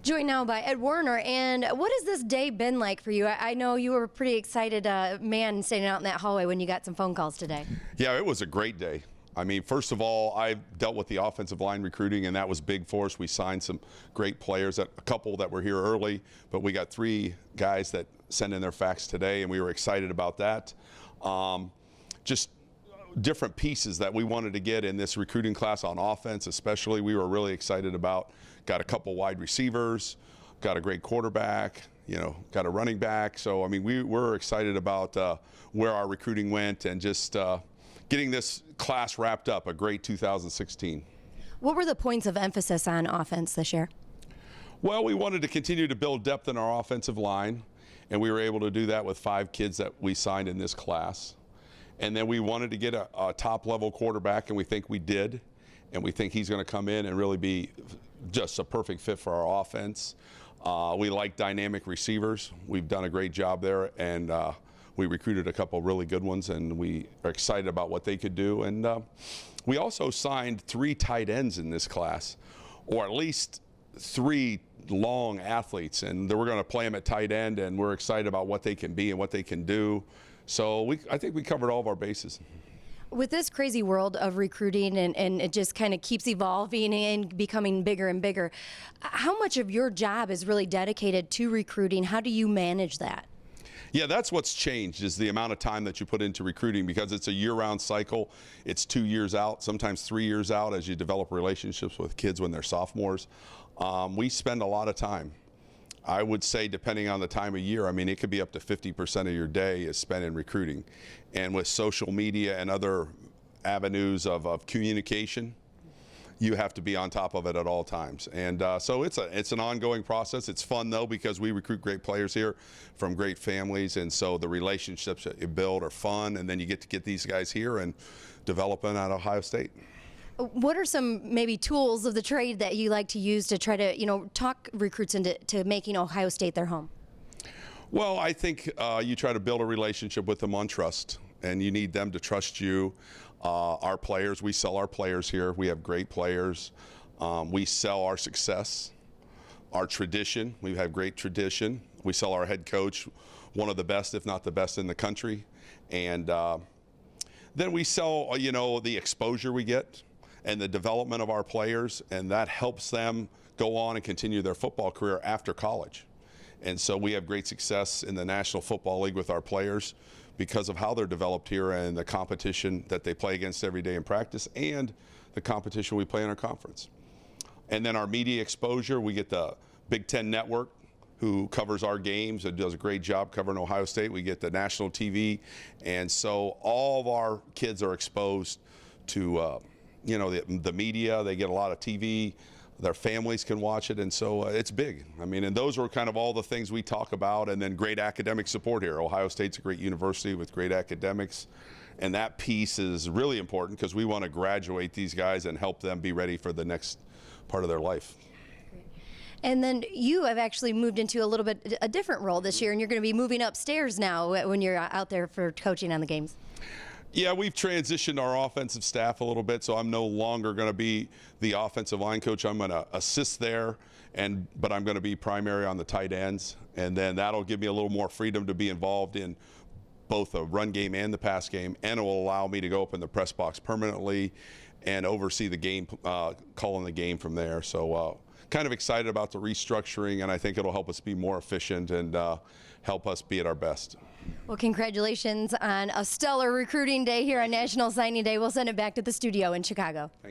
Joined now by Ed Warinner. And what has this day been like for you? I know you were a pretty excited man standing out in that hallway when you got some phone calls today. Yeah, it was a great day. I mean, first of all, I dealt with the offensive line recruiting, and that was big for us. We signed some great players, a couple that were here early, but we got 3 guys that sent in their facts today, and we were excited about that. Just different pieces that we wanted to get in this recruiting class on offense, especially, we were really excited about. Got a couple wide receivers, got a great quarterback, got a running back. So, I mean, we're excited about where our recruiting went and just getting this class wrapped up, a great 2016. What were the points of emphasis on offense this year? Well, we wanted to continue to build depth in our offensive line, and we were able to do that with 5 kids that we signed in this class. And then we wanted to get a top-level quarterback, and we think we did. And we think he's going to come in and really be just a perfect fit for our offense. We like dynamic receivers. We've done a great job there, and we recruited a couple really good ones, and we are excited about what they could do. And we also signed 3 tight ends in this class, or at least 3 long athletes, and we're going to play them at tight end, and we're excited about what they can be and what they can do. So I think we covered all of our bases. With this crazy world of recruiting and it just kind of keeps evolving and becoming bigger and bigger, how much of your job is really dedicated to recruiting? How do you manage that? Yeah, that's what's changed, is the amount of time that you put into recruiting, because it's a year-round cycle. It's 2 years out, sometimes 3 years out, as you develop relationships with kids when they're sophomores. We spend a lot of time. I would say, depending on the time of year, I mean, it could be up to 50% of your day is spent in recruiting. And with social media and other avenues of communication, you have to be on top of it at all times. And so it's an ongoing process. It's fun, though, because we recruit great players here from great families, and so the relationships that you build are fun, and then you get to get these guys here and develop them at Ohio State. What are some maybe tools of the trade that you like to use to try to, talk recruits into making Ohio State their home? Well, I think you try to build a relationship with them on trust, and you need them to trust you. Our players, we sell our players here. We have great players. We sell our success, our tradition. We have great tradition. We sell our head coach, one of the best, if not the best in the country. And then we sell, the exposure we get and the development of our players, and that helps them go on and continue their football career after college. And so we have great success in the National Football League with our players because of how they're developed here and the competition that they play against every day in practice and the competition we play in our conference. And then our media exposure, we get the Big Ten Network, who covers our games and does a great job covering Ohio State. We get the national TV, and so all of our kids are exposed to the media. They get a lot of TV. Their families can watch it, and so it's big. I mean, and those are kind of all the things we talk about, and then great academic support here. Ohio State's a great university with great academics, and that piece is really important because we want to graduate these guys and help them be ready for the next part of their life. And then you have actually moved into a little bit a different role this year, and you're going to be moving upstairs now when you're out there for coaching on the games. Yeah, we've transitioned our offensive staff a little bit, so I'm no longer going to be the offensive line coach. I'm going to assist there, but I'm going to be primary on the tight ends, and then that'll give me a little more freedom to be involved in both the run game and the pass game, and it will allow me to go up in the press box permanently and oversee the game, calling the game from there. So kind of excited about the restructuring, and I think it'll help us be more efficient and help us be at our best. Well, congratulations on a stellar recruiting day here on National Signing Day. We'll send it back to the studio in Chicago.